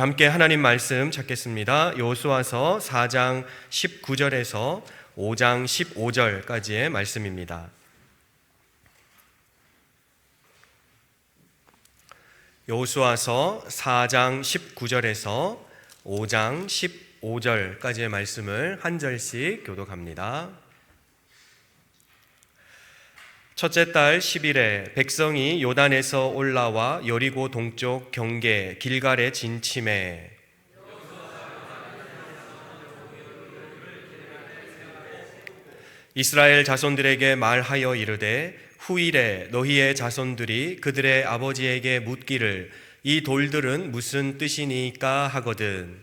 함께 하나님 말씀 찾겠습니다. 여호수아서 4장 19절에서 5장 15절까지의 말씀입니다. 여호수아서 4장 19절에서 5장 15절까지의 말씀을 한 절씩 교독합니다. 첫째 달 10일에 백성이 요단에서 올라와 여리고 동쪽 경계 길갈에 진침해 이스라엘 자손들에게 말하여 이르되 후일에 너희의 자손들이 그들의 아버지에게 묻기를 이 돌들은 무슨 뜻이니까 하거든.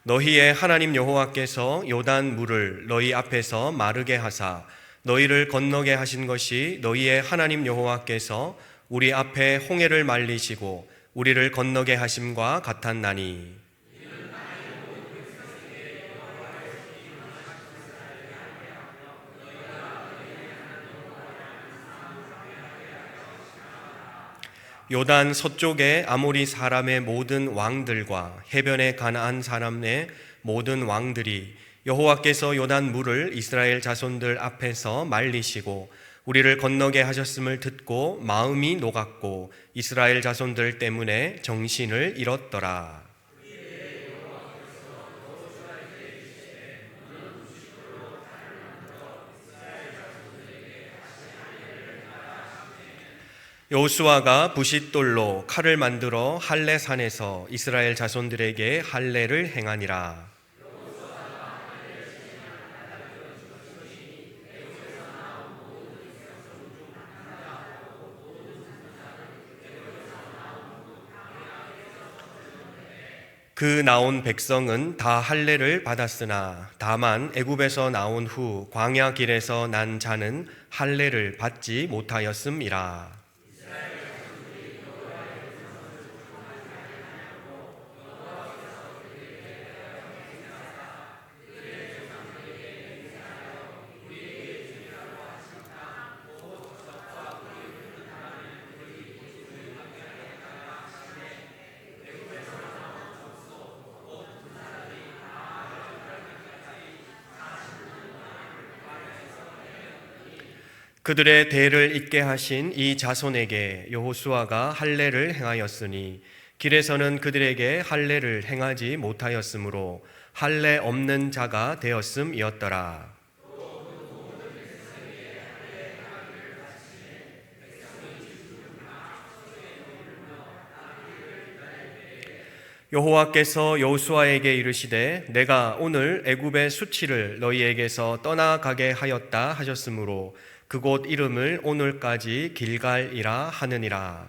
너희의 하나님 여호와께서 요단 물을 너희 앞에서 마르게 하사 너희를 건너게 하신 것이 너희의 하나님 여호와께서 우리 앞에 홍해를 말리시고 우리를 건너게 하심과 같았나니 요단 서쪽의 아모리 사람의 모든 왕들과 해변의 가나안 사람의 모든 왕들이 여호와께서 요단 물을 이스라엘 자손들 앞에서 말리시고 우리를 건너게 하셨음을 듣고 마음이 녹았고 이스라엘 자손들 때문에 정신을 잃었더라. 여호수아가 부싯돌로 칼을 만들어 할례산에서 이스라엘 자손들에게 할례를 행하니라. 그 나온 백성은 다 할례를 받았으나 다만 애굽에서 나온 후 광야 길에서 난 자는 할례를 받지 못하였음이라. 그들의 대를 잇게 하신 이 자손에게 여호수아가 할례를 행하였으니 길에서는 그들에게 할례를 행하지 못하였으므로 할례 없는 자가 되었음이었더라. 여호와께서 여호수아에게 이르시되 내가 오늘 애굽의 수치를 너희에게서 떠나가게 하였다 하셨으므로 그곳 이름을 오늘까지 길갈이라 하느니라.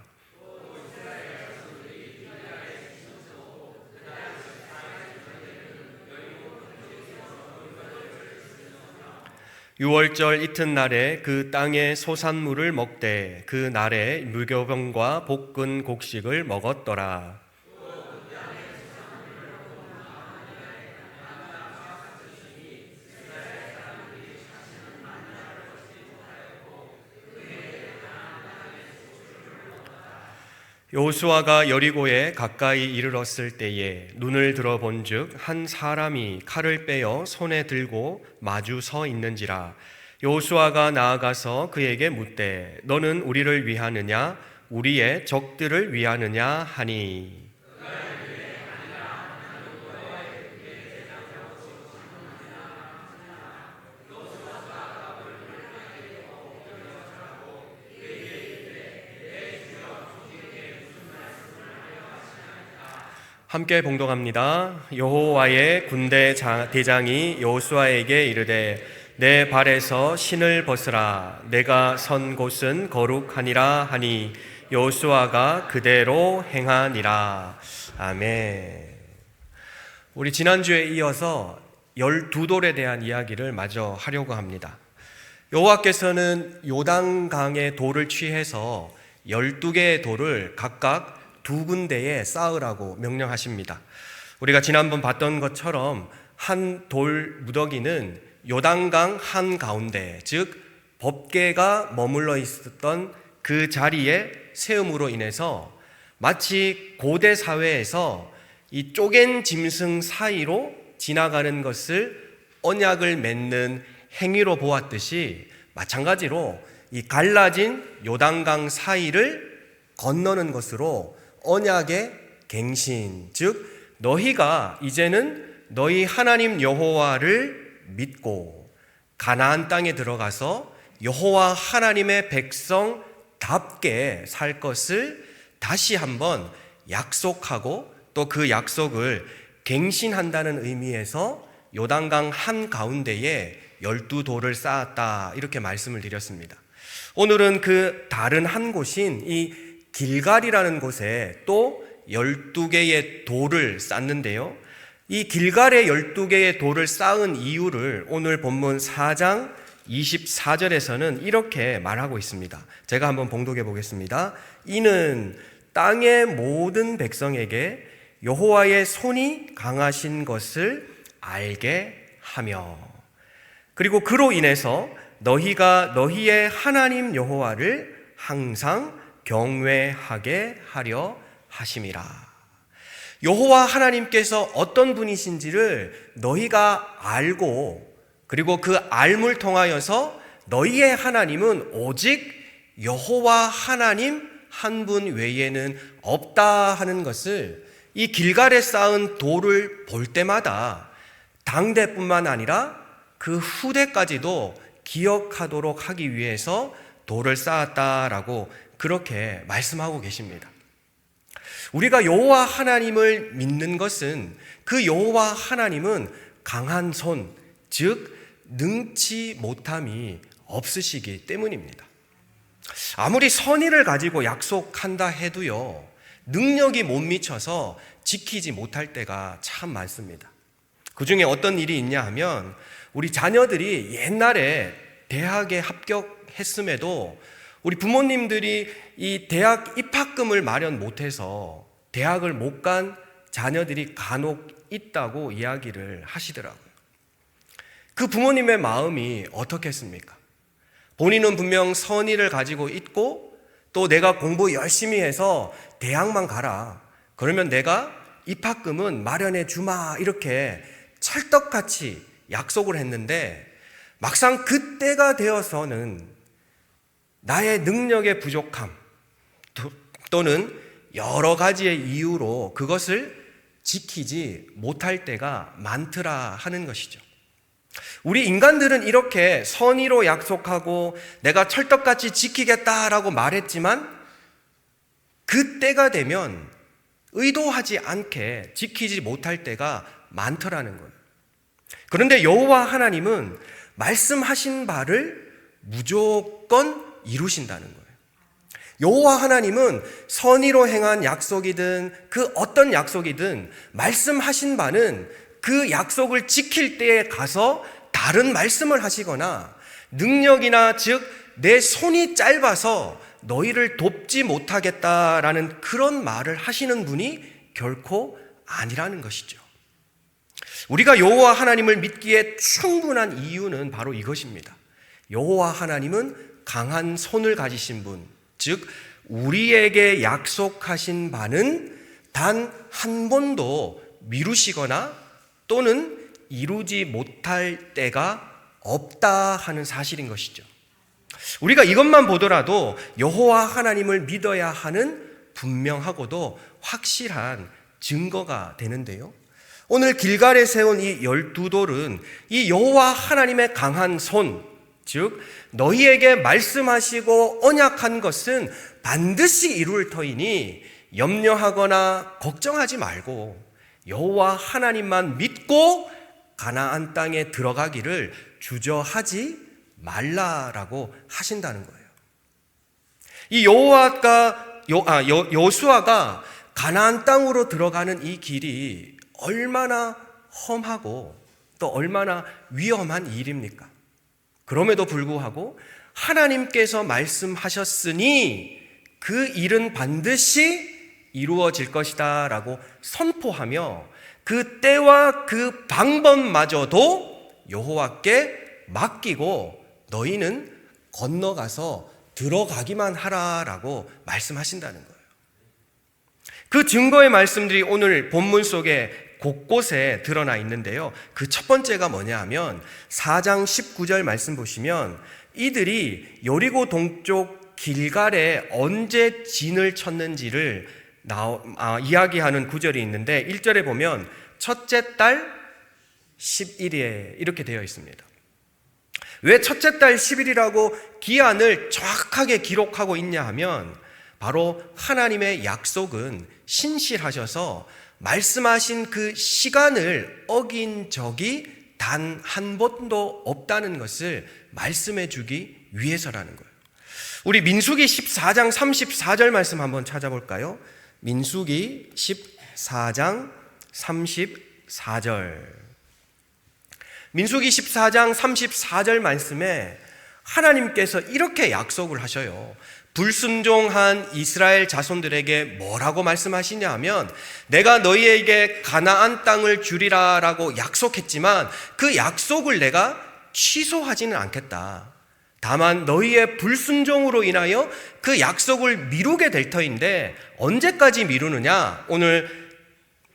유월절 이튿날에 그 땅의 소산물을 먹되 그 날에 무교병과 볶은 곡식을 먹었더라. 여호수아가 여리고에 가까이 이르렀을 때에 눈을 들어본즉 한 사람이 칼을 빼어 손에 들고 마주 서 있는지라. 여호수아가 나아가서 그에게 묻되 너는 우리를 위하느냐 우리의 적들을 위하느냐 하니 함께 봉독합니다. 여호와의 군대 대장이 여호수아에게 이르되 내 발에서 신을 벗으라 내가 선 곳은 거룩하니라 하니 여호수아가 그대로 행하니라. 아멘. 우리 지난주에 이어서 12돌에 대한 이야기를 마저 하려고 합니다. 여호와께서는 요단강의 돌을 취해서 12개의 돌을 각각 두 군데에 쌓으라고 명령하십니다. 우리가 지난번 봤던 것처럼 한 돌 무더기는 요단강 한가운데, 즉 법궤가 머물러 있었던 그 자리에 세움으로 인해서 마치 고대 사회에서 이 쪼갠 짐승 사이로 지나가는 것을 언약을 맺는 행위로 보았듯이, 마찬가지로 이 갈라진 요단강 사이를 건너는 것으로 언약의 갱신, 즉 너희가 이제는 너희 하나님 여호와를 믿고 가나안 땅에 들어가서 여호와 하나님의 백성답게 살 것을 다시 한번 약속하고 또 그 약속을 갱신한다는 의미에서 요단강 한가운데에 12돌을 쌓았다, 이렇게 말씀을 드렸습니다. 오늘은 그 다른 한 곳인 이 길갈이라는 곳에 또 12개의 돌을 쌓는데요, 이 길갈에 12개의 돌을 쌓은 이유를 오늘 본문 4장 24절에서는 이렇게 말하고 있습니다. 제가 한번 봉독해 보겠습니다. 이는 땅의 모든 백성에게 여호와의 손이 강하신 것을 알게 하며, 그리고 그로 인해서 너희가 너희의 하나님 여호와를 항상 경외하게 하려 하심이라. 여호와 하나님께서 어떤 분이신지를 너희가 알고, 그리고 그 알물 통하여서 너희의 하나님은 오직 여호와 하나님 한 분 외에는 없다 하는 것을 이 길갈에 쌓은 돌을 볼 때마다 당대뿐만 아니라 그 후대까지도 기억하도록 하기 위해서 돌을 쌓았다라고 그렇게 말씀하고 계십니다. 우리가 여호와 하나님을 믿는 것은 그 여호와 하나님은 강한 손, 즉 능치 못함이 없으시기 때문입니다. 아무리 선의를 가지고 약속한다 해도요, 능력이 못 미쳐서 지키지 못할 때가 참 많습니다. 그 중에 어떤 일이 있냐 하면, 우리 자녀들이 옛날에 대학에 합격했음에도 우리 부모님들이 이 대학 입학금을 마련 못해서 대학을 못 간 자녀들이 간혹 있다고 이야기를 하시더라고요. 그 부모님의 마음이 어떻겠습니까? 본인은 분명 선의를 가지고 있고, 또 내가 공부 열심히 해서 대학만 가라, 그러면 내가 입학금은 마련해 주마, 이렇게 찰떡같이 약속을 했는데, 막상 그때가 되어서는 나의 능력의 부족함 또는 여러 가지의 이유로 그것을 지키지 못할 때가 많더라 하는 것이죠. 우리 인간들은 이렇게 선의로 약속하고 내가 철떡같이 지키겠다라고 말했지만 그때가 되면 의도하지 않게 지키지 못할 때가 많더라는 거예요. 그런데 여호와 하나님은 말씀하신 바를 무조건 이루신다는 거예요. 여호와 하나님은 선의로 행한 약속이든 그 어떤 약속이든 말씀하신 바는 그 약속을 지킬 때에 가서 다른 말씀을 하시거나, 능력이나 즉 내 손이 짧아서 너희를 돕지 못하겠다라는 그런 말을 하시는 분이 결코 아니라는 것이죠. 우리가 여호와 하나님을 믿기에 충분한 이유는 바로 이것입니다. 여호와 하나님은 강한 손을 가지신 분, 즉 우리에게 약속하신 바는 단 한 번도 미루시거나 또는 이루지 못할 때가 없다 하는 사실인 것이죠. 우리가 이것만 보더라도 여호와 하나님을 믿어야 하는 분명하고도 확실한 증거가 되는데요, 오늘 길갈에 세운 이 12돌은 이 여호와 하나님의 강한 손, 즉 너희에게 말씀하시고 언약한 것은 반드시 이룰 터이니 염려하거나 걱정하지 말고 여호와 하나님만 믿고 가나안 땅에 들어가기를 주저하지 말라라고 하신다는 거예요. 이 여호수아가 가나안 땅으로 들어가는 이 길이 얼마나 험하고 또 얼마나 위험한 일입니까? 그럼에도 불구하고 하나님께서 말씀하셨으니 그 일은 반드시 이루어질 것이다 라고 선포하며 그 때와 그 방법마저도 여호와께 맡기고 너희는 건너가서 들어가기만 하라라고 말씀하신다는 거예요. 그 증거의 말씀들이 오늘 본문 속에 곳곳에 드러나 있는데요. 그 첫 번째가 뭐냐 하면 4장 19절 말씀 보시면 이들이 여리고 동쪽 길갈에 언제 진을 쳤는지를 이야기하는 구절이 있는데 1절에 보면 첫째 달 10일에 이렇게 되어 있습니다. 왜 첫째 달 10일이라고 기한을 정확하게 기록하고 있냐 하면 바로 하나님의 약속은 신실하셔서 말씀하신 그 시간을 어긴 적이 단 한 번도 없다는 것을 말씀해 주기 위해서라는 거예요. 우리 민수기 14장 34절 말씀 한번 찾아볼까요? 민수기 14장 34절. 민수기 14장 34절 말씀에 하나님께서 이렇게 약속을 하셔요. 불순종한 이스라엘 자손들에게 뭐라고 말씀하시냐 하면 내가 너희에게 가나안 땅을 주리라 라고 약속했지만 그 약속을 내가 취소하지는 않겠다. 다만 너희의 불순종으로 인하여 그 약속을 미루게 될 터인데 언제까지 미루느냐? 오늘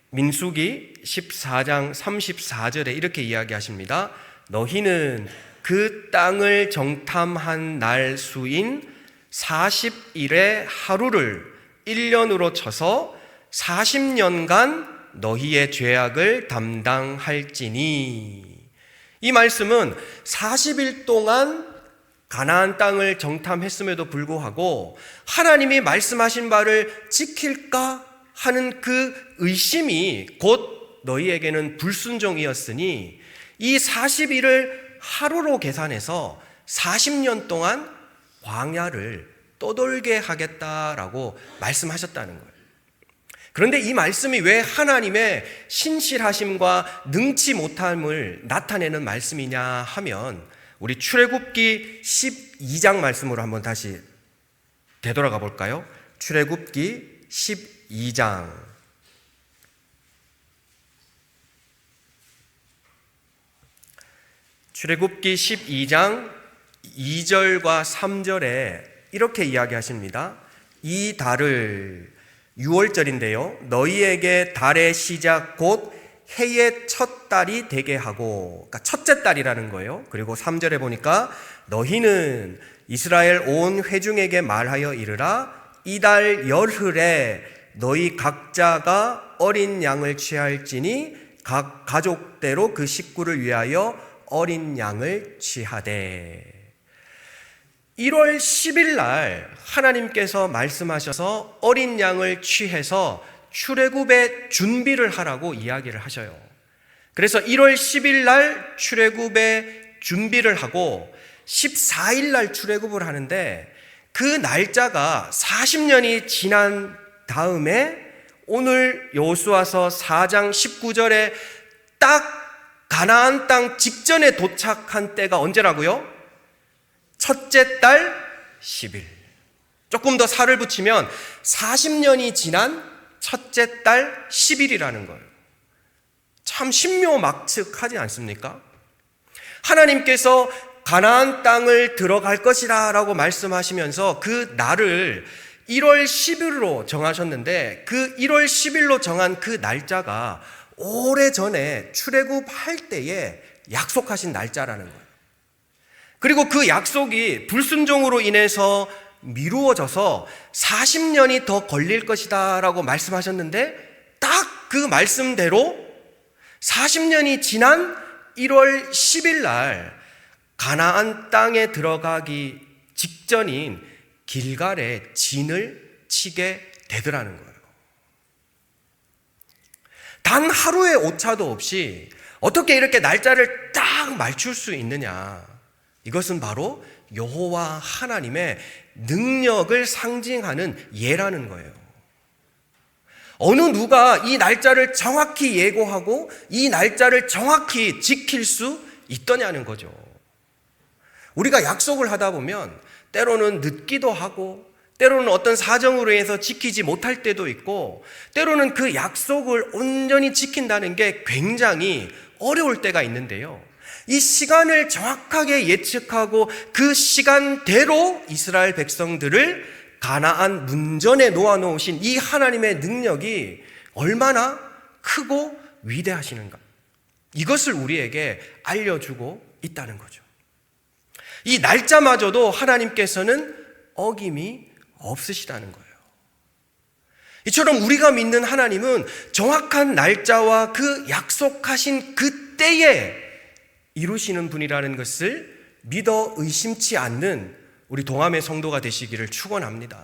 민수기 14장 34절에 이렇게 이야기하십니다. 너희는 그 땅을 정탐한 날 수인 40일의 하루를 1년으로 쳐서 40년간 너희의 죄악을 담당할지니. 이 말씀은 40일 동안 가나안 땅을 정탐했음에도 불구하고 하나님이 말씀하신 바를 지킬까 하는 그 의심이 곧 너희에게는 불순종이었으니 이 40일을 하루로 계산해서 40년 동안 광야를 떠돌게 하겠다라고 말씀하셨다는 거예요. 그런데 이 말씀이 왜 하나님의 신실하심과 능치 못함을 나타내는 말씀이냐 하면 우리 출애굽기 12장 말씀으로 한번 다시 되돌아가 볼까요? 출애굽기 12장 출애굽기 12장 2절과 3절에 이렇게 이야기하십니다. 이 달을 6월절인데요. 너희에게 달의 시작 곧 해의 첫 달이 되게 하고, 그러니까 첫째 달이라는 거예요. 그리고 3절에 보니까 너희는 이스라엘 온 회중에게 말하여 이르라 이 달 열흘에 너희 각자가 어린 양을 취할지니 각 가족대로 그 식구를 위하여 어린 양을 취하되. 1월 10일 날 하나님께서 말씀하셔서 어린 양을 취해서 출애굽의 준비를 하라고 이야기를 하셔요. 그래서 1월 10일 날 출애굽의 준비를 하고 14일 날 출애굽을 하는데 그 날짜가 40년이 지난 다음에 오늘 여호수아서 4장 19절에 딱 가나안 땅 직전에 도착한 때가 언제라고요? 첫째 달 10일. 조금 더 살을 붙이면 40년이 지난 첫째 달 10일이라는 거예요. 참 신묘막측하지 않습니까? 하나님께서 가나안 땅을 들어갈 것이다 라고 말씀하시면서 그 날을 1월 10일로 정하셨는데 그 1월 10일로 정한 그 날짜가 오래전에 출애굽할 때에 약속하신 날짜라는 거예요. 그리고 그 약속이 불순종으로 인해서 미루어져서 40년이 더 걸릴 것이다 라고 말씀하셨는데 딱 그 말씀대로 40년이 지난 1월 10일 날 가나안 땅에 들어가기 직전인 길갈에 진을 치게 되더라는 거예요. 단 하루의 오차도 없이 어떻게 이렇게 날짜를 딱 맞출 수 있느냐. 이것은 바로 여호와 하나님의 능력을 상징하는 예라는 거예요. 어느 누가 이 날짜를 정확히 예고하고 이 날짜를 정확히 지킬 수 있더냐는 거죠. 우리가 약속을 하다 보면 때로는 늦기도 하고 때로는 어떤 사정으로 해서 지키지 못할 때도 있고 때로는 그 약속을 온전히 지킨다는 게 굉장히 어려울 때가 있는데요. 이 시간을 정확하게 예측하고 그 시간대로 이스라엘 백성들을 가나안 문전에 놓아놓으신 이 하나님의 능력이 얼마나 크고 위대하시는가, 이것을 우리에게 알려주고 있다는 거죠. 이 날짜마저도 하나님께서는 어김이 없으시다는 거예요. 이처럼 우리가 믿는 하나님은 정확한 날짜와 그 약속하신 그 때에 이루시는 분이라는 것을 믿어 의심치 않는 우리 동암의 성도가 되시기를 축원합니다.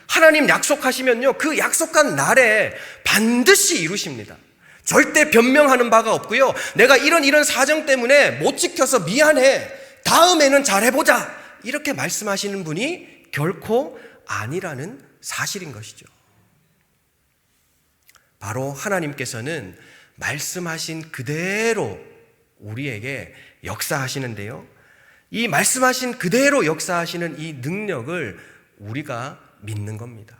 하나님 약속하시면요, 그 약속한 날에 반드시 이루십니다. 절대 변명하는 바가 없고요, 내가 이런 사정 때문에 못 지켜서 미안해, 다음에는 잘해보자, 이렇게 말씀하시는 분이 결코 아니라는 사실인 것이죠. 바로 하나님께서는 말씀하신 그대로 우리에게 역사하시는데요, 이 말씀하신 그대로 역사하시는 이 능력을 우리가 믿는 겁니다.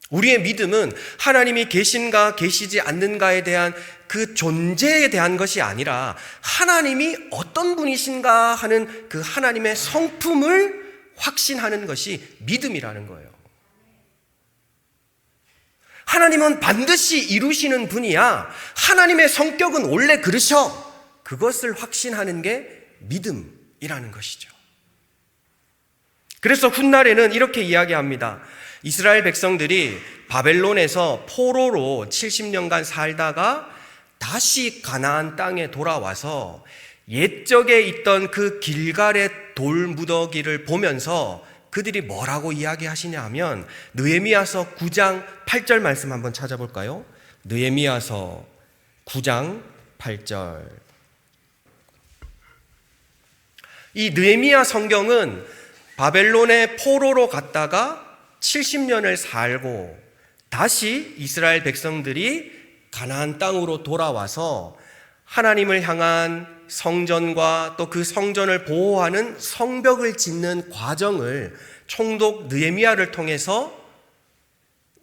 우리의 믿음은 하나님이 계신가 계시지 않는가에 대한 그 존재에 대한 것이 아니라 하나님이 어떤 분이신가 하는 그 하나님의 성품을 확신하는 것이 믿음이라는 거예요. 하나님은 반드시 이루시는 분이야, 하나님의 성격은 원래 그러셔, 그것을 확신하는 게 믿음이라는 것이죠. 그래서 훗날에는 이렇게 이야기합니다. 이스라엘 백성들이 바벨론에서 포로로 70년간 살다가 다시 가나안 땅에 돌아와서 옛적에 있던 그 길갈의 돌무더기를 보면서 그들이 뭐라고 이야기하시냐 하면, 느헤미야서 9장 8절 말씀 한번 찾아볼까요? 느헤미야서 9장 8절. 이 느헤미야 성경은 바벨론의 포로로 갔다가 70년을 살고 다시 이스라엘 백성들이 가나안 땅으로 돌아와서 하나님을 향한 성전과 또 그 성전을 보호하는 성벽을 짓는 과정을 총독 느헤미야를 통해서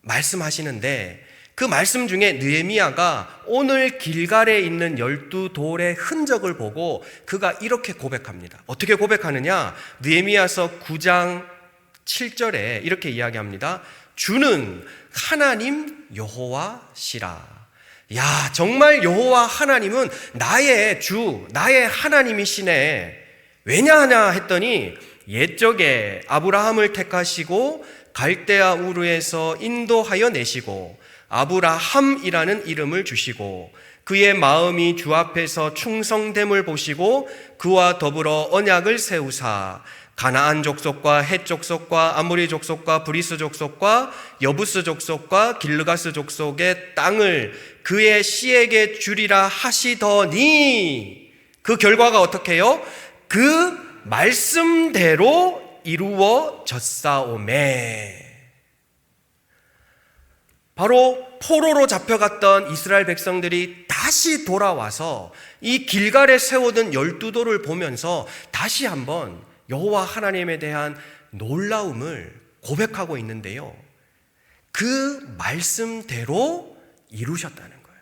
말씀하시는데, 그 말씀 중에 느헤미야가 오늘 길갈에 있는 12돌의 흔적을 보고 그가 이렇게 고백합니다. 어떻게 고백하느냐? 느헤미야서 9장 7절에 이렇게 이야기합니다. 주는 하나님 여호와시라. 야, 정말 여호와 하나님은 나의 주, 나의 하나님이시네. 왜냐하냐 했더니, 옛적에 아브라함을 택하시고 갈대아 우르에서 인도하여 내시고 아브라함이라는 이름을 주시고 그의 마음이 주 앞에서 충성됨을 보시고 그와 더불어 언약을 세우사 가나안 족속과 헷 족속과 아모리 족속과 브리스 족속과 여부스 족속과 길르가스 족속의 땅을 그의 씨에게 주리라 하시더니, 그 결과가 어떻게 해요? 그 말씀대로 이루어졌사오매. 바로 포로로 잡혀갔던 이스라엘 백성들이 다시 돌아와서 이 길갈에 세워둔 12돌을 보면서 다시 한번 여호와 하나님에 대한 놀라움을 고백하고 있는데요, 그 말씀대로 이루셨다는 거예요.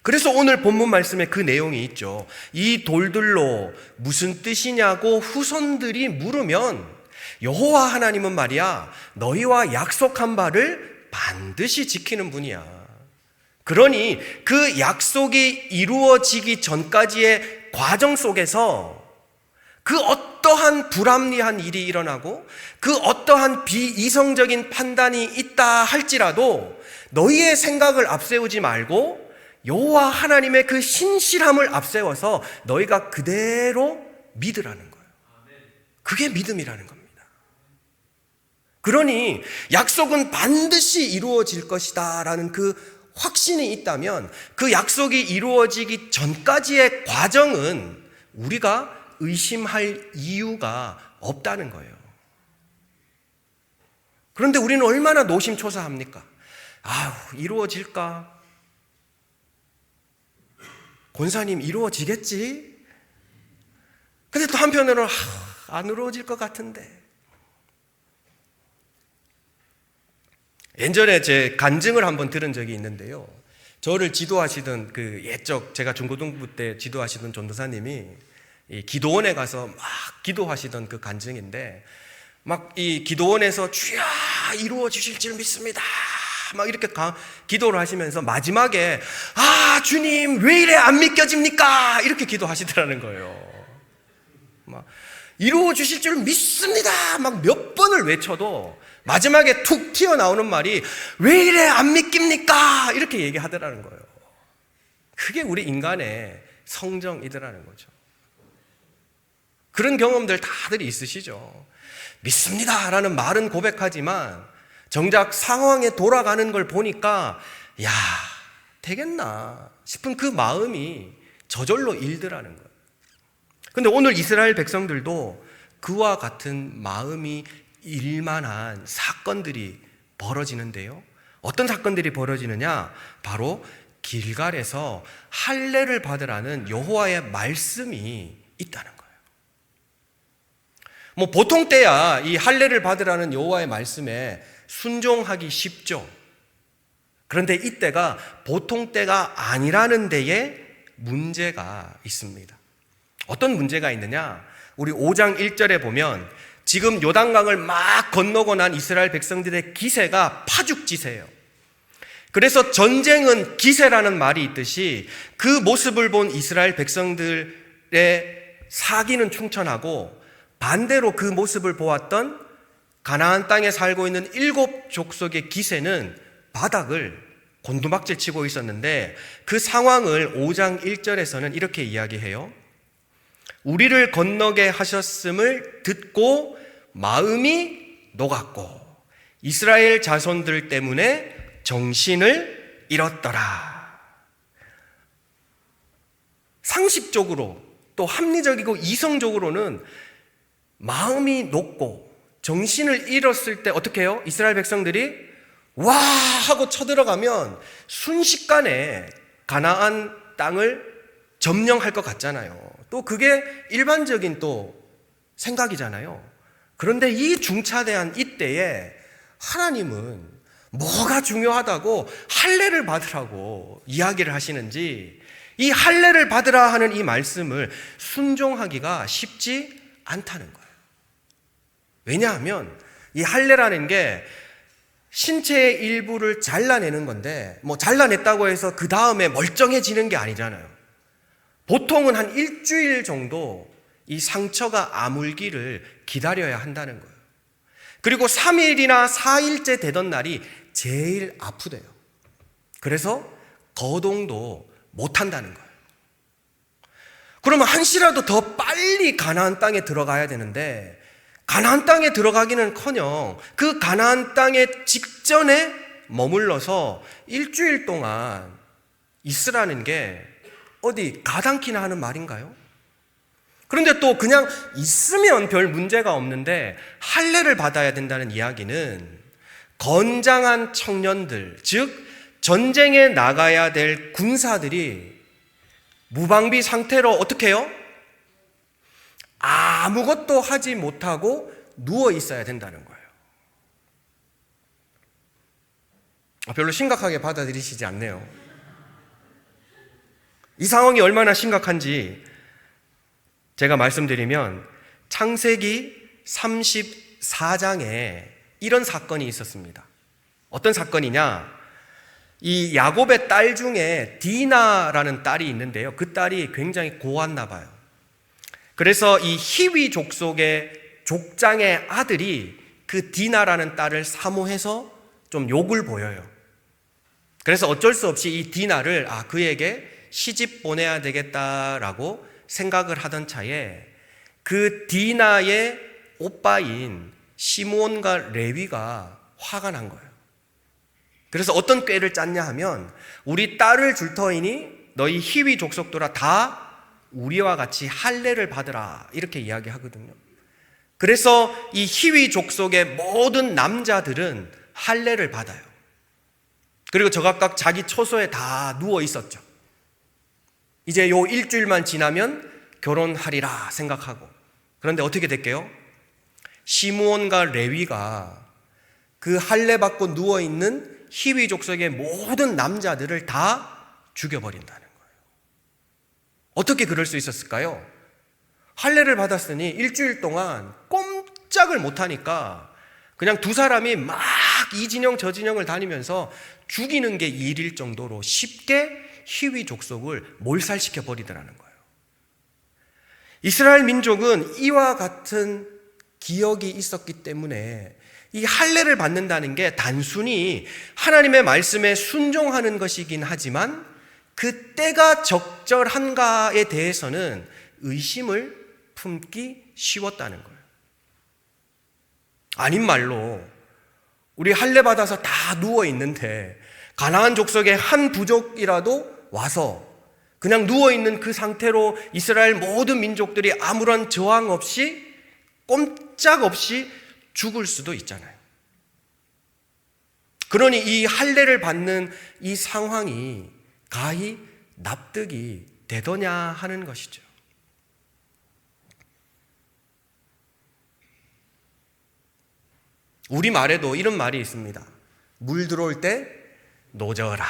그래서 오늘 본문 말씀에 그 내용이 있죠. 이 돌들로 무슨 뜻이냐고 후손들이 물으면 여호와 하나님은 말이야, 너희와 약속한 바를 반드시 지키는 분이야. 그러니 그 약속이 이루어지기 전까지의 과정 속에서 그 어떠한 불합리한 일이 일어나고 그 어떠한 비이성적인 판단이 있다 할지라도 너희의 생각을 앞세우지 말고 여호와 하나님의 그 신실함을 앞세워서 너희가 그대로 믿으라는 거예요. 그게 믿음이라는 겁니다. 그러니 약속은 반드시 이루어질 것이다 라는 그 확신이 있다면 그 약속이 이루어지기 전까지의 과정은 우리가 의심할 이유가 없다는 거예요. 그런데 우리는 얼마나 노심초사합니까? 이루어질까? 권사님 이루어지겠지? 근데 또 한편으로는 안 이루어질 것 같은데. 예전에 제 간증을 한번 들은 적이 있는데요, 저를 지도하시던 제가 중고등부 때 지도하시던 전도사님이 이 기도원에 가서 막 기도하시던 그 간증인데, 막 이 기도원에서 주여 이루어 주실 줄 믿습니다 막 이렇게 기도를 하시면서 마지막에 주님 왜 이래 안 믿겨집니까? 이렇게 기도하시더라는 거예요. 막 이루어 주실 줄 믿습니다 막 몇 번을 외쳐도 마지막에 툭 튀어나오는 말이 왜 이래 안 믿깁니까? 이렇게 얘기하더라는 거예요. 그게 우리 인간의 성정이더라는 거죠. 그런 경험들 다들 있으시죠. 믿습니다 라는 말은 고백하지만 정작 상황에 돌아가는 걸 보니까 야, 되겠나 싶은 그 마음이 저절로 일더라는 거예요. 근데 오늘 이스라엘 백성들도 그와 같은 마음이 일만한 사건들이 벌어지는데요. 어떤 사건들이 벌어지느냐? 바로 길갈에서 할례를 받으라는 여호와의 말씀이 있다는 거예요. 보통 때야 이 할례를 받으라는 여호와의 말씀에 순종하기 쉽죠. 그런데 이때가 보통 때가 아니라는 데에 문제가 있습니다. 어떤 문제가 있느냐? 우리 5장 1절에 보면 지금 요단강을 막 건너고 난 이스라엘 백성들의 기세가 파죽지세예요. 그래서 전쟁은 기세라는 말이 있듯이 그 모습을 본 이스라엘 백성들의 사기는 충천하고, 반대로 그 모습을 보았던 가나안 땅에 살고 있는 7 족속의 기세는 바닥을 곤두박질 치고 있었는데, 그 상황을 5장 1절에서는 이렇게 이야기해요. 우리를 건너게 하셨음을 듣고 마음이 녹았고 이스라엘 자손들 때문에 정신을 잃었더라. 상식적으로 또 합리적이고 이성적으로는 마음이 녹고 정신을 잃었을 때 어떻게 해요? 이스라엘 백성들이 와 하고 쳐들어가면 순식간에 가나안 땅을 점령할 것 같잖아요. 또 그게 일반적인 또 생각이잖아요. 그런데 이 중차대한 이때에 하나님은 뭐가 중요하다고 할례를 받으라고 이야기를 하시는지, 이 할례를 받으라 하는 이 말씀을 순종하기가 쉽지 않다는 거예요. 왜냐하면 이 할례라는 게 신체의 일부를 잘라내는 건데, 잘라냈다고 해서 그 다음에 멀쩡해지는 게 아니잖아요. 보통은 한 일주일 정도 이 상처가 아물기를 기다려야 한다는 거예요. 그리고 3일이나 4일째 되던 날이 제일 아프대요. 그래서 거동도 못 한다는 거예요. 그러면 한시라도 더 빨리 가나안 땅에 들어가야 되는데, 가나안 땅에 들어가기는커녕 그 가나안 땅의 직전에 머물러서 일주일 동안 있으라는 게 어디 가당키나 하는 말인가요? 그런데 또 그냥 있으면 별 문제가 없는데 할례를 받아야 된다는 이야기는 건장한 청년들, 즉 전쟁에 나가야 될 군사들이 무방비 상태로 어떻게 해요? 아무것도 하지 못하고 누워 있어야 된다는 거예요. 별로 심각하게 받아들이시지 않네요. 이 상황이 얼마나 심각한지 제가 말씀드리면, 창세기 34장에 이런 사건이 있었습니다. 어떤 사건이냐? 이 야곱의 딸 중에 디나라는 딸이 있는데요. 그 딸이 굉장히 고왔나 봐요. 그래서 이 히위 족속의 족장의 아들이 그 디나라는 딸을 사모해서 좀 욕을 보여요. 그래서 어쩔 수 없이 이 디나를 그에게 시집 보내야 되겠다라고 생각을 하던 차에 그 디나의 오빠인 시므온과 레위가 화가 난 거예요. 그래서 어떤 꾀를 짰냐 하면, 우리 딸을 줄 터이니 너희 히위 족속들아 다 우리와 같이 할례를 받으라, 이렇게 이야기하거든요. 그래서 이 히위 족속의 모든 남자들은 할례를 받아요. 그리고 저각각 자기 처소에 다 누워 있었죠. 이제 요 일주일만 지나면 결혼하리라 생각하고. 그런데 어떻게 됐게요? 시므온과 레위가 그 할례 받고 누워있는 히위 족속의 모든 남자들을 다 죽여버린다는 거예요. 어떻게 그럴 수 있었을까요? 할례를 받았으니 일주일 동안 꼼짝을 못하니까 그냥 두 사람이 막 이 진영 저 진영을 다니면서 죽이는 게 일일 정도로 쉽게 히위 족속을 몰살시켜 버리더라는 거예요. 이스라엘 민족은 이와 같은 기억이 있었기 때문에 이 할례를 받는다는 게 단순히 하나님의 말씀에 순종하는 것이긴 하지만 그 때가 적절한가에 대해서는 의심을 품기 쉬웠다는 거예요. 아닌 말로 우리 할례 받아서 다 누워 있는데 가나안 족속의 한 부족이라도 와서 그냥 누워 있는 그 상태로 이스라엘 모든 민족들이 아무런 저항 없이 꼼짝없이 죽을 수도 있잖아요. 그러니 이 할례를 받는 이 상황이 가히 납득이 되더냐 하는 것이죠. 우리말에도 이런 말이 있습니다. 물 들어올 때 노져라.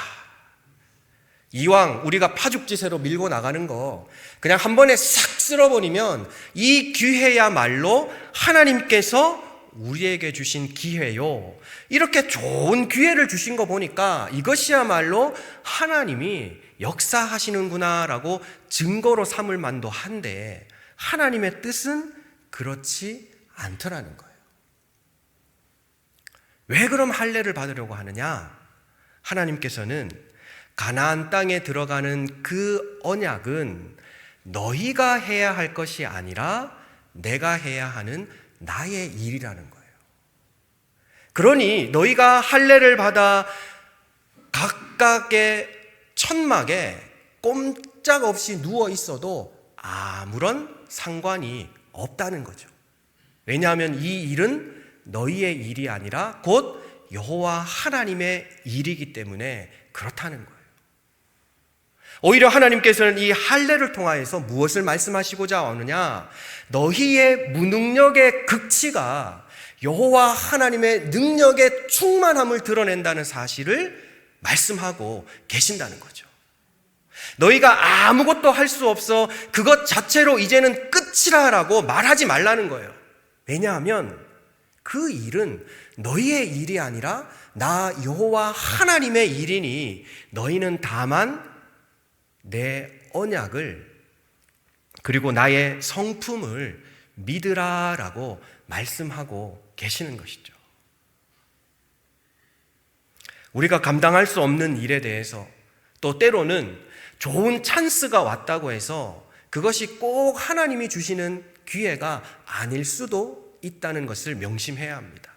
이왕 우리가 파죽지세로 밀고 나가는 거 그냥 한 번에 싹 쓸어버리면 이 기회야말로 하나님께서 우리에게 주신 기회요. 이렇게 좋은 기회를 주신 거 보니까 이것이야말로 하나님이 역사하시는구나라고 증거로 삼을 만도 한데 하나님의 뜻은 그렇지 않더라는 거예요. 왜 그럼 할례를 받으려고 하느냐? 하나님께서는 가나안 땅에 들어가는 그 언약은 너희가 해야 할 것이 아니라 내가 해야 하는 나의 일이라는 거예요. 그러니 너희가 할례를 받아 각각의 천막에 꼼짝없이 누워 있어도 아무런 상관이 없다는 거죠. 왜냐하면 이 일은 너희의 일이 아니라 곧 여호와 하나님의 일이기 때문에 그렇다는 거예요. 오히려 하나님께서는 이 할례를 통하여서 무엇을 말씀하시고자 하느냐? 너희의 무능력의 극치가 여호와 하나님의 능력의 충만함을 드러낸다는 사실을 말씀하고 계신다는 거죠. 너희가 아무것도 할 수 없어 그것 자체로 이제는 끝이라라고 말하지 말라는 거예요. 왜냐하면 그 일은 너희의 일이 아니라 나 여호와 하나님의 일이니 너희는 다만 내 언약을 그리고 나의 성품을 믿으라라고 말씀하고 계시는 것이죠. 우리가 감당할 수 없는 일에 대해서 또 때로는 좋은 찬스가 왔다고 해서 그것이 꼭 하나님이 주시는 기회가 아닐 수도 있다는 것을 명심해야 합니다.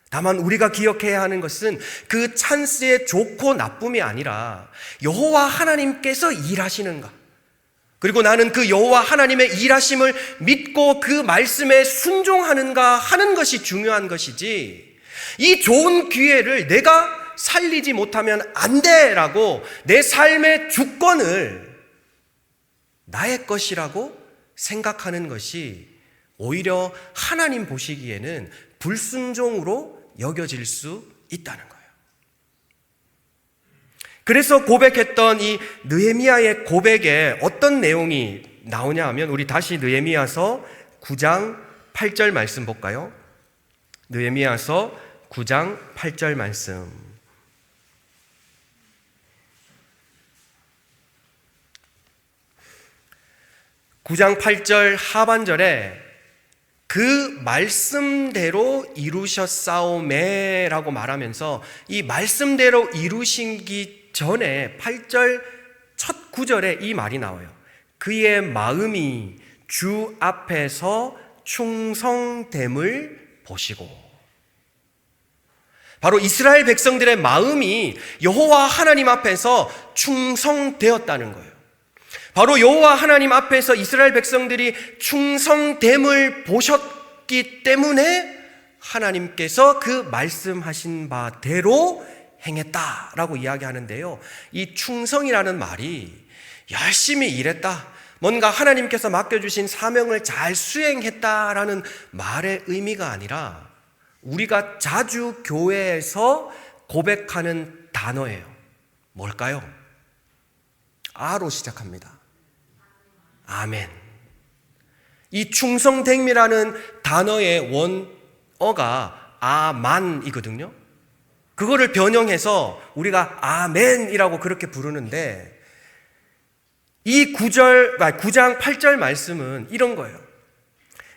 다만 우리가 기억해야 하는 것은 그 찬스의 좋고 나쁨이 아니라 여호와 하나님께서 일하시는가, 그리고 나는 그 여호와 하나님의 일하심을 믿고 그 말씀에 순종하는가 하는 것이 중요한 것이지, 이 좋은 기회를 내가 살리지 못하면 안 돼라고 내 삶의 주권을 나의 것이라고 생각하는 것이 오히려 하나님 보시기에는 불순종으로 여겨질 수 있다는 거예요. 그래서 고백했던 이 느헤미야의 고백에 어떤 내용이 나오냐 하면 우리 다시 느헤미야서 9장 8절 말씀 볼까요? 느헤미야서 9장 8절 말씀. (9장 8절) 하반절에 그 말씀대로 이루셨사오매 라고 말하면서 이 말씀대로 이루시기 전에 8절 첫 구절에 이 말이 나와요. 그의 마음이 주 앞에서 충성됨을 보시고. 바로 이스라엘 백성들의 마음이 여호와 하나님 앞에서 충성되었다는 거예요. 바로 여호와 하나님 앞에서 이스라엘 백성들이 충성됨을 보셨기 때문에 하나님께서 그 말씀하신 바대로 행했다라고 이야기하는데요. 이 충성이라는 말이 열심히 일했다, 뭔가 하나님께서 맡겨주신 사명을 잘 수행했다라는 말의 의미가 아니라 우리가 자주 교회에서 고백하는 단어예요. 뭘까요? 아로 시작합니다. 아멘. 이 충성됨이라는 단어의 원어가 아만이거든요. 그거를 변형해서 우리가 아멘이라고 그렇게 부르는데, 이 9장 8절 말씀은 이런 거예요.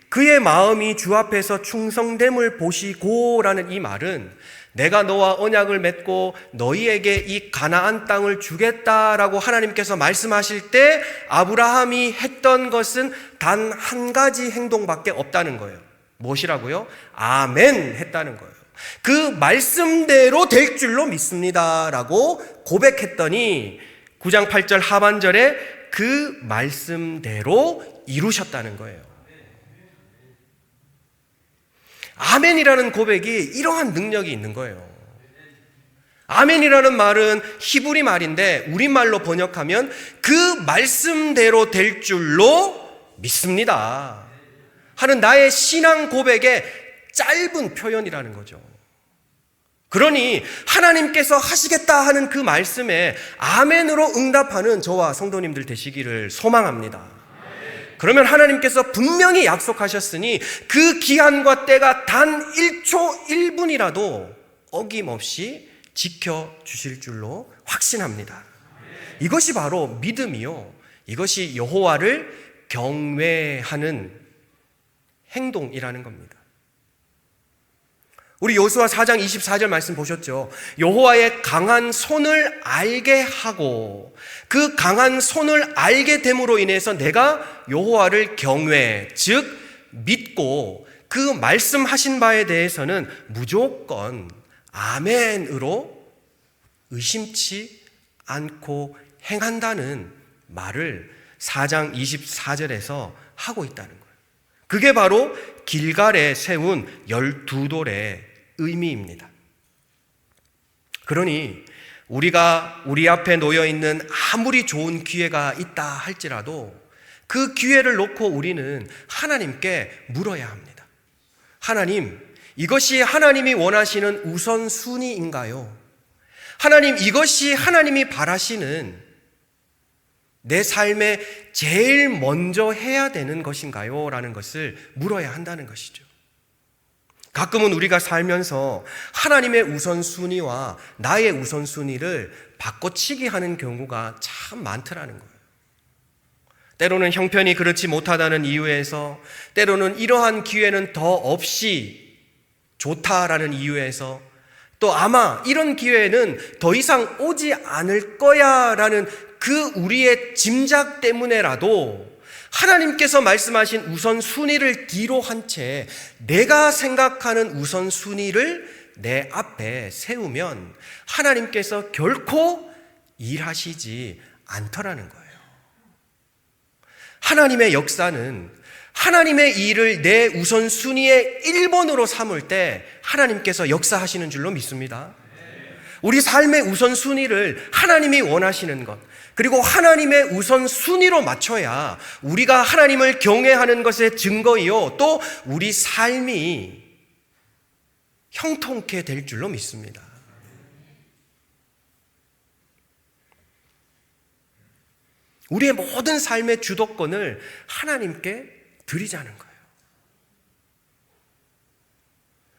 그의 마음이 주 앞에서 충성됨을 보시고 라는 이 말은, 내가 너와 언약을 맺고 너희에게 이 가나안 땅을 주겠다라고 하나님께서 말씀하실 때 아브라함이 했던 것은 단 한 가지 행동밖에 없다는 거예요. 무엇이라고요? 아멘 했다는 거예요. 그 말씀대로 될 줄로 믿습니다 라고 고백했더니 9장 8절 하반절에 그 말씀대로 이루셨다는 거예요. 아멘이라는 고백이 이러한 능력이 있는 거예요. 아멘이라는 말은 히브리 말인데 우리말로 번역하면 그 말씀대로 될 줄로 믿습니다 하는 나의 신앙 고백의 짧은 표현이라는 거죠. 그러니 하나님께서 하시겠다 하는 그 말씀에 아멘으로 응답하는 저와 성도님들 되시기를 소망합니다. 그러면 하나님께서 분명히 약속하셨으니 그 기한과 때가 단 1초 1분이라도 어김없이 지켜주실 줄로 확신합니다. 이것이 바로 믿음이요, 이것이 여호와를 경외하는 행동이라는 겁니다. 우리 여호수아 4장 24절 말씀 보셨죠? 여호와의 강한 손을 알게 하고, 그 강한 손을 알게 됨으로 인해서 내가 여호와를 경외, 즉 믿고 그 말씀하신 바에 대해서는 무조건 아멘으로 의심치 않고 행한다는 말을 4장 24절에서 하고 있다는 거예요. 그게 바로 길갈에 세운 12돌의 의미입니다. 그러니 우리가 우리 앞에 놓여 있는 아무리 좋은 기회가 있다 할지라도 그 기회를 놓고 우리는 하나님께 물어야 합니다. 하나님, 이것이 하나님이 원하시는 우선순위인가요? 하나님, 이것이 하나님이 바라시는 내 삶에 제일 먼저 해야 되는 것인가요? 라는 것을 물어야 한다는 것이죠. 가끔은 우리가 살면서 하나님의 우선순위와 나의 우선순위를 바꿔치기 하는 경우가 참 많더라는 거예요. 때로는 형편이 그렇지 못하다는 이유에서, 때로는 이러한 기회는 더 없이 좋다라는 이유에서, 또 아마 이런 기회는 더 이상 오지 않을 거야 라는 그 우리의 짐작 때문에라도 하나님께서 말씀하신 우선순위를 뒤로 한 채 내가 생각하는 우선순위를 내 앞에 세우면 하나님께서 결코 일하시지 않더라는 거예요. 하나님의 역사는 하나님의 일을 내 우선순위의 1번으로 삼을 때 하나님께서 역사하시는 줄로 믿습니다. 우리 삶의 우선순위를 하나님이 원하시는 것, 그리고 하나님의 우선순위로 맞춰야 우리가 하나님을 경외하는 것의 증거이요, 또 우리 삶이 형통케 될 줄로 믿습니다. 우리의 모든 삶의 주도권을 하나님께 드리자는 거예요.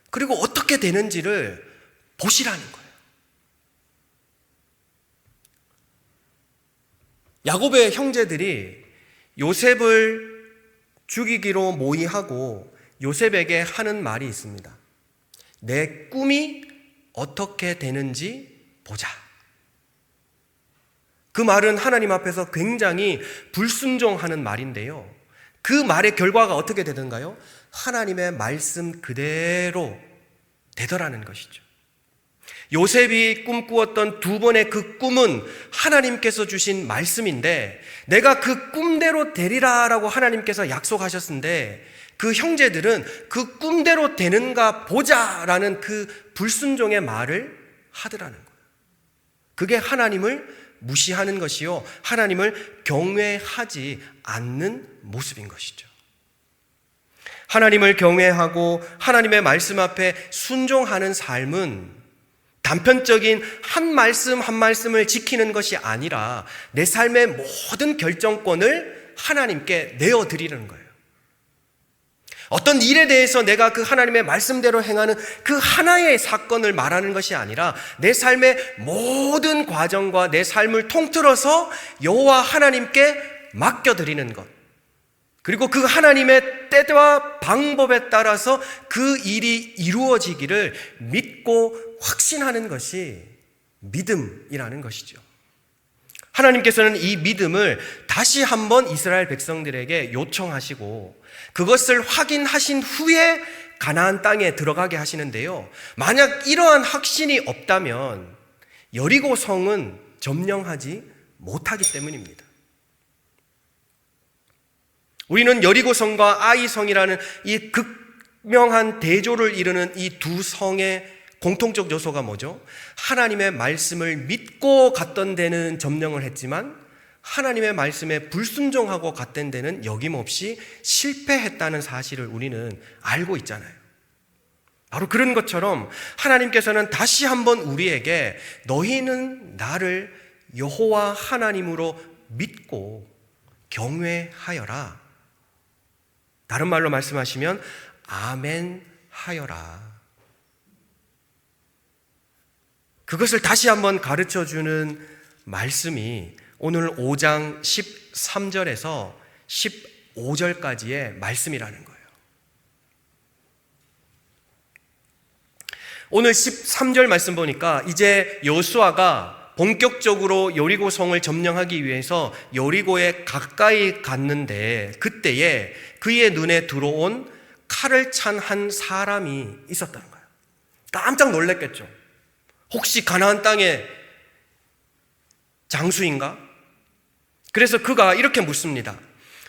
그리고 어떻게 되는지를 보시라는 거예요. 야곱의 형제들이 요셉을 죽이기로 모의하고 요셉에게 하는 말이 있습니다. 내 꿈이 어떻게 되는지 보자. 그 말은 하나님 앞에서 굉장히 불순종하는 말인데요, 그 말의 결과가 어떻게 되던가요? 하나님의 말씀 그대로 되더라는 것이죠. 요셉이 꿈꾸었던 두 번의 그 꿈은 하나님께서 주신 말씀인데, 내가 그 꿈대로 되리라라고 하나님께서 약속하셨는데 그 형제들은 그 꿈대로 되는가 보자라는 그 불순종의 말을 하더라는 거예요. 그게 하나님을 무시하는 것이요, 하나님을 경외하지 않는 모습인 것이죠. 하나님을 경외하고 하나님의 말씀 앞에 순종하는 삶은 단편적인 한 말씀 한 말씀을 지키는 것이 아니라 내 삶의 모든 결정권을 하나님께 내어드리는 거예요. 어떤 일에 대해서 내가 그 하나님의 말씀대로 행하는 그 하나의 사건을 말하는 것이 아니라 내 삶의 모든 과정과 내 삶을 통틀어서 여호와 하나님께 맡겨드리는 것. 그리고 그 하나님의 때와 방법에 따라서 그 일이 이루어지기를 믿고 확신하는 것이 믿음이라는 것이죠. 하나님께서는 이 믿음을 다시 한번 이스라엘 백성들에게 요청하시고 그것을 확인하신 후에 가나안 땅에 들어가게 하시는데요. 만약 이러한 확신이 없다면 여리고 성은 점령하지 못하기 때문입니다. 우리는 여리고 성과 아이 성이라는 이 극명한 대조를 이루는 이 두 성의 공통적 요소가 뭐죠? 하나님의 말씀을 믿고 갔던 데는 점령을 했지만 하나님의 말씀에 불순종하고 갔던 데는 여김없이 실패했다는 사실을 우리는 알고 있잖아요. 바로 그런 것처럼 하나님께서는 다시 한번 우리에게 너희는 나를 여호와 하나님으로 믿고 경외하여라. 다른 말로 말씀하시면 아멘 하여라. 그것을 다시 한번 가르쳐주는 말씀이 오늘 5장 13절에서 15절까지의 말씀이라는 거예요. 오늘 13절 말씀 보니까 이제 여호수아가 본격적으로 여리고 성을 점령하기 위해서 여리고에 가까이 갔는데 그때에 그의 눈에 들어온 칼을 찬 한 사람이 있었다는 거예요. 깜짝 놀랐겠죠. 혹시 가나안 땅의 장수인가? 그래서 그가 이렇게 묻습니다.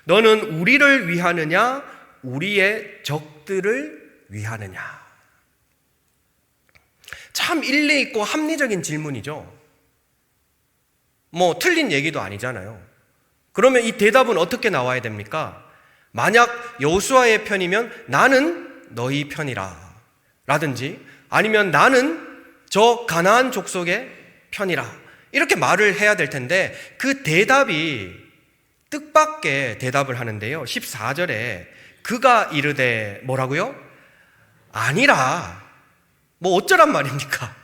너는 우리를 위하느냐? 우리의 적들을 위하느냐? 참 일리 있고 합리적인 질문이죠. 뭐 틀린 얘기도 아니잖아요. 그러면 이 대답은 어떻게 나와야 됩니까? 만약 여호수아의 편이면 나는 너희 편이라 라든지 아니면 나는 저 가나안 족속의 편이라 이렇게 말을 해야 될 텐데 그 대답이 뜻밖의 대답을 하는데요. 14절에 그가 이르되 뭐라고요? 아니라. 뭐 어쩌란 말입니까?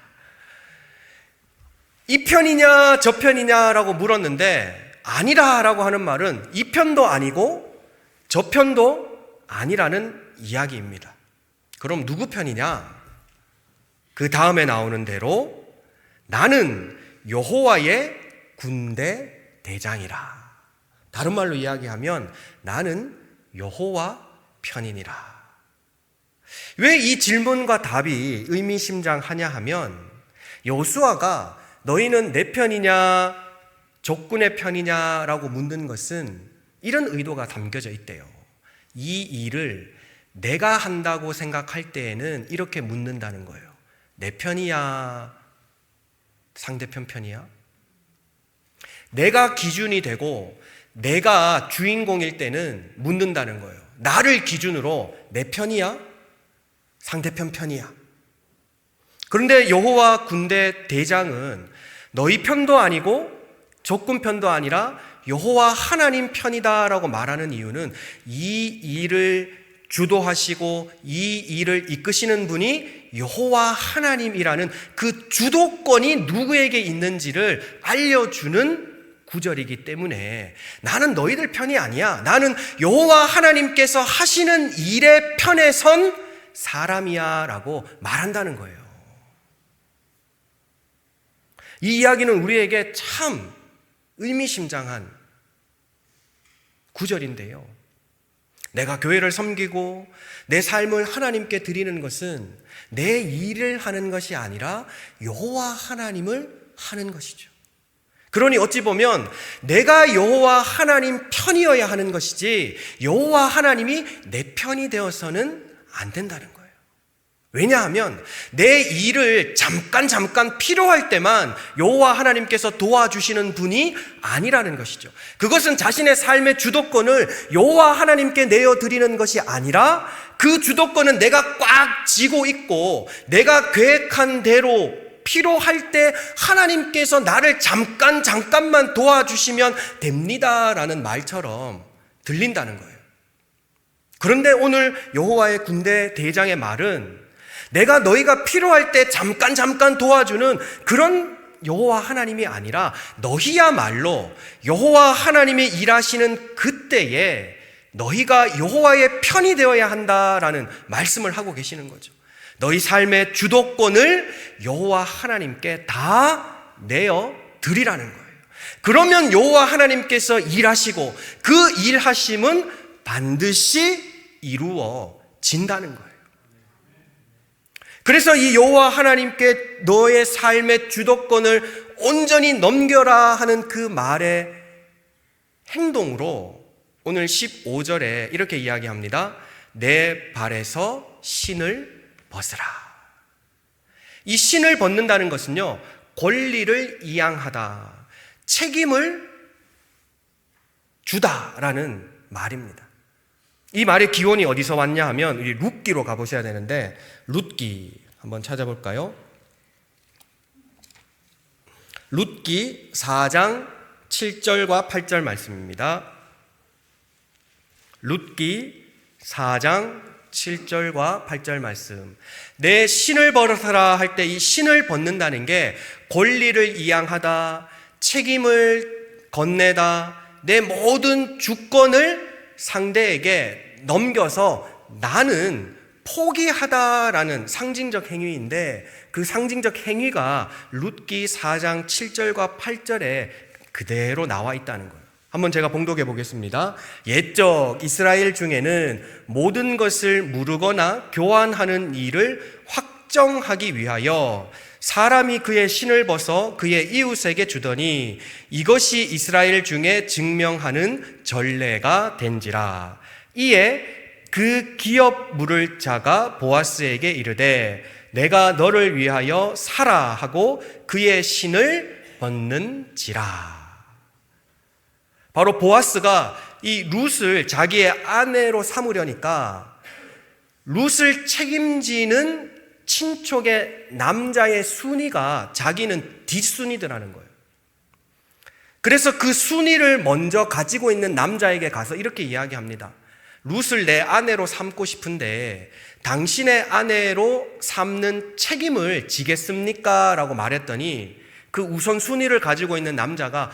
이 편이냐 저 편이냐라고 물었는데 아니라라고 하는 말은 이 편도 아니고 저 편도 아니라는 이야기입니다. 그럼 누구 편이냐? 그 다음에 나오는 대로 나는 여호와의 군대 대장이라. 다른 말로 이야기하면 나는 여호와 편이니라. 왜 이 질문과 답이 의미심장하냐 하면 여호수아가 너희는 내 편이냐 적군의 편이냐라고 묻는 것은 이런 의도가 담겨져 있대요. 이 일을 내가 한다고 생각할 때에는 이렇게 묻는다는 거예요. 내 편이야? 상대편 편이야? 내가 기준이 되고 내가 주인공일 때는 묻는다는 거예요. 나를 기준으로 내 편이야? 상대편 편이야? 그런데 여호와 군대 대장은 너희 편도 아니고 적군 편도 아니라 여호와 하나님 편이다라고 말하는 이유는 이 일을 주도하시고 이 일을 이끄시는 분이 여호와 하나님이라는 그 주도권이 누구에게 있는지를 알려주는 구절이기 때문에 나는 너희들 편이 아니야. 나는 여호와 하나님께서 하시는 일의 편에 선 사람이야 라고 말한다는 거예요. 이 이야기는 우리에게 참 의미심장한 구절인데요. 내가 교회를 섬기고 내 삶을 하나님께 드리는 것은 내 일을 하는 것이 아니라 여호와 하나님을 하는 것이죠. 그러니 어찌 보면 내가 여호와 하나님 편이어야 하는 것이지 여호와 하나님이 내 편이 되어서는 안 된다는 거예요. 왜냐하면 내 일을 잠깐 필요할 때만 여호와 하나님께서 도와주시는 분이 아니라는 것이죠. 그것은 자신의 삶의 주도권을 여호와 하나님께 내어드리는 것이 아니라 그 주도권은 내가 꽉 쥐고 있고 내가 계획한 대로 필요할 때 하나님께서 나를 잠깐만 도와주시면 됩니다라는 말처럼 들린다는 거예요. 그런데 오늘 여호와의 군대 대장의 말은 내가 너희가 필요할 때 잠깐 도와주는 그런 여호와 하나님이 아니라 너희야말로 여호와 하나님이 일하시는 그때에 너희가 여호와의 편이 되어야 한다라는 말씀을 하고 계시는 거죠. 너희 삶의 주도권을 여호와 하나님께 다 내어 드리라는 거예요. 그러면 여호와 하나님께서 일하시고 그 일하심은 반드시 이루어진다는 거예요. 그래서 이 여호와 하나님께 너의 삶의 주도권을 온전히 넘겨라 하는 그 말의 행동으로 오늘 15절에 이렇게 이야기합니다. 내 발에서 신을 벗으라. 이 신을 벗는다는 것은요, 권리를 이양하다, 책임을 주다라는 말입니다. 이 말의 기원이 어디서 왔냐 하면 우리 룻기로 가보셔야 되는데, 룻기 한번 찾아볼까요? 룻기 4장 7절과 8절 말씀입니다. 룻기 4장 7절과 8절 말씀. 내 신을 벗어라 할 때 이 신을 벗는다는 게 권리를 이양하다, 책임을 건네다, 내 모든 주권을 상대에게 넘겨서 나는 포기하다라는 상징적 행위인데, 그 상징적 행위가 룻기 4장 7절과 8절에 그대로 나와 있다는 거예요. 한번 제가 봉독해 보겠습니다. 옛적 이스라엘 중에는 모든 것을 무르거나 교환하는 일을 확정하기 위하여 사람이 그의 신을 벗어 그의 이웃에게 주더니 이것이 이스라엘 중에 증명하는 전례가 된지라. 이에 그 기업 물을 자가 보아스에게 이르되 내가 너를 위하여 사라 하고 그의 신을 벗는지라. 바로 보아스가 이 룻을 자기의 아내로 삼으려니까 룻을 책임지는 친족의 남자의 순위가 자기는 뒷순위더라는 거예요. 그래서 그 순위를 먼저 가지고 있는 남자에게 가서 이렇게 이야기합니다. 룻을 내 아내로 삼고 싶은데 당신의 아내로 삼는 책임을 지겠습니까? 라고 말했더니 그 우선순위를 가지고 있는 남자가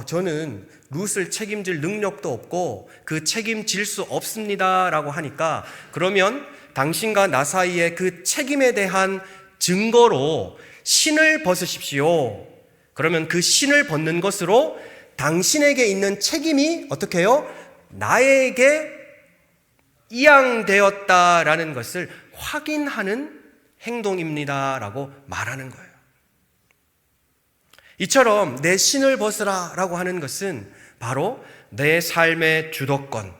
저는 룻을 책임질 능력도 없고 그 책임질 수 없습니다 라고 하니까 그러면 당신과 나 사이에 그 책임에 대한 증거로 신을 벗으십시오. 그러면 그 신을 벗는 것으로 당신에게 있는 책임이 어떻게 해요? 나에게 이양되었다라는 것을 확인하는 행동입니다 라고 말하는 거예요. 이처럼 내 신을 벗으라 라고 하는 것은 바로 내 삶의 주도권,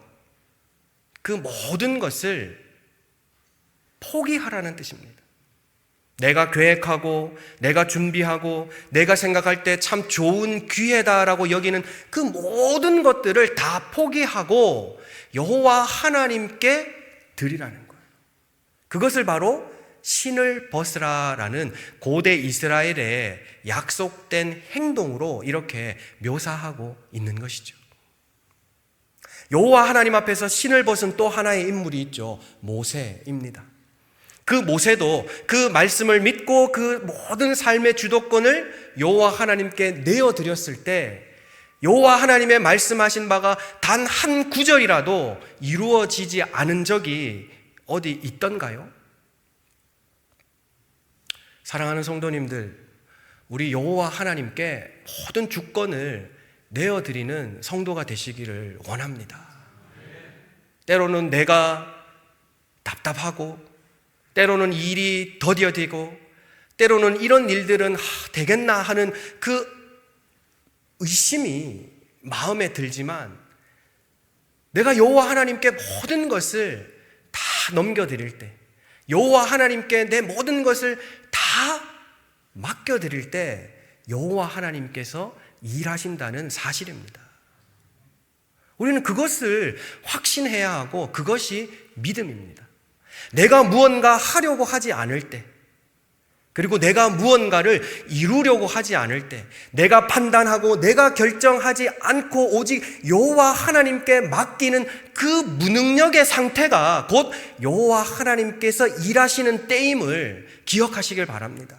그 모든 것을 포기하라는 뜻입니다. 내가 계획하고 내가 준비하고 내가 생각할 때 참 좋은 기회다라고 여기는 그 모든 것들을 다 포기하고 여호와 하나님께 드리라는 거예요. 그것을 바로 신을 벗으라라는 고대 이스라엘의 약속된 행동으로 이렇게 묘사하고 있는 것이죠. 여호와 하나님 앞에서 신을 벗은 또 하나의 인물이 있죠. 모세입니다. 그 모세도 그 말씀을 믿고 그 모든 삶의 주도권을 여호와 하나님께 내어드렸을 때 여호와 하나님의 말씀하신 바가 단 한 구절이라도 이루어지지 않은 적이 어디 있던가요? 사랑하는 성도님들, 우리 여호와 하나님께 모든 주권을 내어드리는 성도가 되시기를 원합니다. 때로는 내가 답답하고 때로는 일이 더뎌지고 때로는 이런 일들은 되겠나 하는 그 의심이 마음에 들지만 내가 여호와 하나님께 모든 것을 다 넘겨드릴 때, 여호와 하나님께 내 모든 것을 다 맡겨드릴 때 여호와 하나님께서 일하신다는 사실입니다. 우리는 그것을 확신해야 하고 그것이 믿음입니다. 내가 무언가 하려고 하지 않을 때, 그리고 내가 무언가를 이루려고 하지 않을 때, 내가 판단하고 내가 결정하지 않고 오직 여호와 하나님께 맡기는 그 무능력의 상태가 곧 여호와 하나님께서 일하시는 때임을 기억하시길 바랍니다.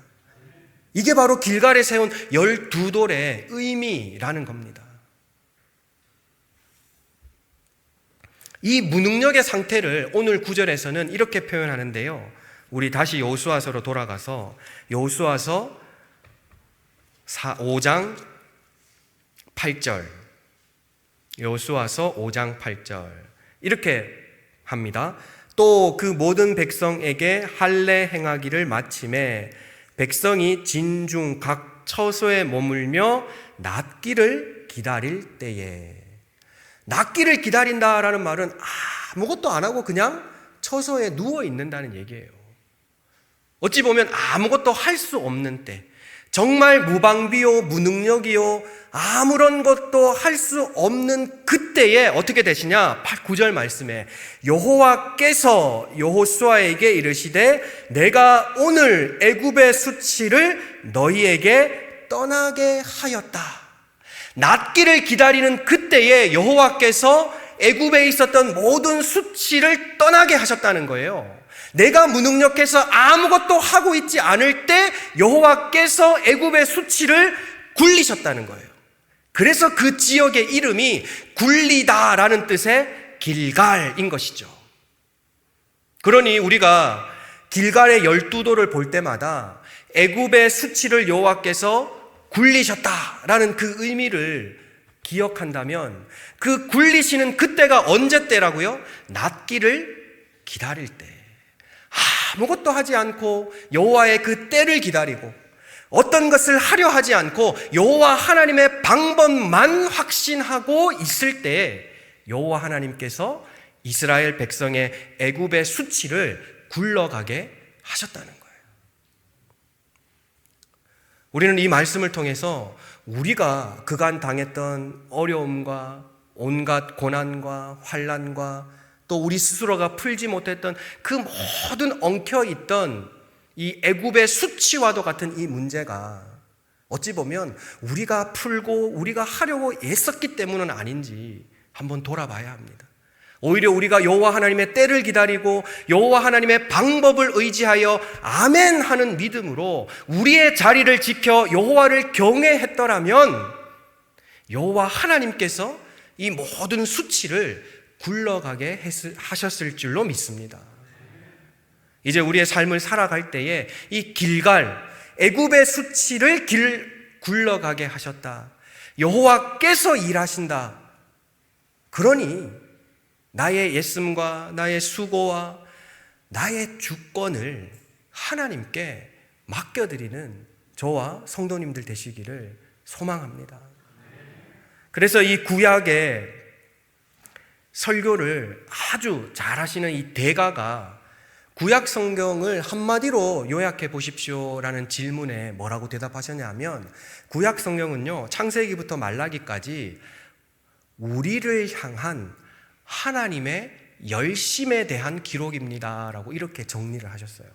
이게 바로 길갈에 세운 12돌의 의미라는 겁니다. 이 무능력의 상태를 오늘 9절에서는 이렇게 표현하는데요. 우리 다시 여호수아서로 돌아가서 여호수아서 5장 8절, 여호수아서 5장 8절 이렇게 합니다. 또 그 모든 백성에게 할례 행하기를 마침에 백성이 진중 각 처소에 머물며 낫기를 기다릴 때에. 낫기를 기다린다라는 말은 아무것도 안 하고 그냥 처소에 누워 있는다는 얘기예요. 어찌 보면 아무것도 할 수 없는 때, 정말 무방비요 무능력이요 아무런 것도 할 수 없는 그때에 어떻게 되시냐? 9절 말씀에 여호와께서 여호수아에게 이르시되 내가 오늘 애굽의 수치를 너희에게 떠나게 하였다. 낫기를 기다리는 그때에 여호와께서 애굽에 있었던 모든 수치를 떠나게 하셨다는 거예요. 내가 무능력해서 아무것도 하고 있지 않을 때 여호와께서 애굽의 수치를 굴리셨다는 거예요. 그래서 그 지역의 이름이 굴리다라는 뜻의 길갈인 것이죠. 그러니 우리가 길갈의 12돌을 볼 때마다 애굽의 수치를 여호와께서 굴리셨다라는 그 의미를 기억한다면 그 굴리시는 그때가 언제 때라고요? 낫기를 기다릴 때, 아무것도 하지 않고 여호와의 그 때를 기다리고 어떤 것을 하려 하지 않고 여호와 하나님의 방법만 확신하고 있을 때 여호와 하나님께서 이스라엘 백성의 애굽의 수치를 굴러가게 하셨다는 거예요. 우리는 이 말씀을 통해서 우리가 그간 당했던 어려움과 온갖 고난과 환난과 또 우리 스스로가 풀지 못했던 그 모든 엉켜있던 이 애굽의 수치와도 같은 이 문제가 어찌 보면 우리가 풀고 우리가 하려고 애썼기 때문은 아닌지 한번 돌아봐야 합니다. 오히려 우리가 여호와 하나님의 때를 기다리고 여호와 하나님의 방법을 의지하여 아멘 하는 믿음으로 우리의 자리를 지켜 여호와를 경외했더라면 여호와 하나님께서 이 모든 수치를 굴러가게 하셨을 줄로 믿습니다. 이제 우리의 삶을 살아갈 때에 이 길갈, 애굽의 수치를 굴러가게 하셨다. 여호와께서 일하신다. 그러니 나의 예씀과 나의 수고와 나의 주권을 하나님께 맡겨드리는 저와 성도님들 되시기를 소망합니다. 그래서 이 구약의 설교를 아주 잘하시는 이 대가가 구약 성경을 한마디로 요약해 보십시오라는 질문에 뭐라고 대답하셨냐면 구약 성경은요, 창세기부터 말라기까지 우리를 향한 하나님의 열심에 대한 기록입니다라고 이렇게 정리를 하셨어요.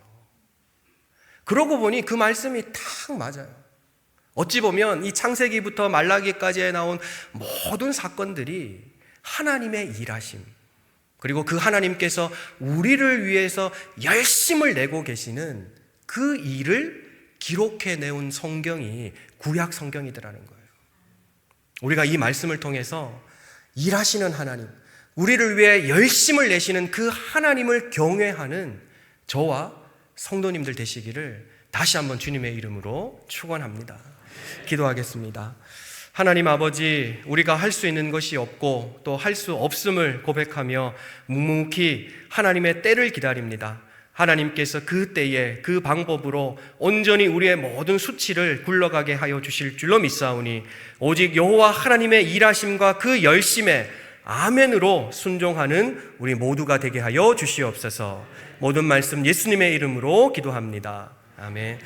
그러고 보니 그 말씀이 딱 맞아요. 어찌 보면 이 창세기부터 말라기까지에 나온 모든 사건들이 하나님의 일하심, 그리고 그 하나님께서 우리를 위해서 열심을 내고 계시는 그 일을 기록해 내온 성경이 구약 성경이더라는 거예요. 우리가 이 말씀을 통해서 일하시는 하나님, 우리를 위해 열심을 내시는 그 하나님을 경외하는 저와 성도님들 되시기를 다시 한번 주님의 이름으로 축원합니다. 기도하겠습니다. 하나님 아버지, 우리가 할 수 있는 것이 없고 또 할 수 없음을 고백하며 묵묵히 하나님의 때를 기다립니다. 하나님께서 그 때에 그 방법으로 온전히 우리의 모든 수치를 굴러가게 하여 주실 줄로 믿사오니 오직 여호와 하나님의 일하심과 그 열심에 아멘으로 순종하는 우리 모두가 되게 하여 주시옵소서. 모든 말씀 예수님의 이름으로 기도합니다. 아멘.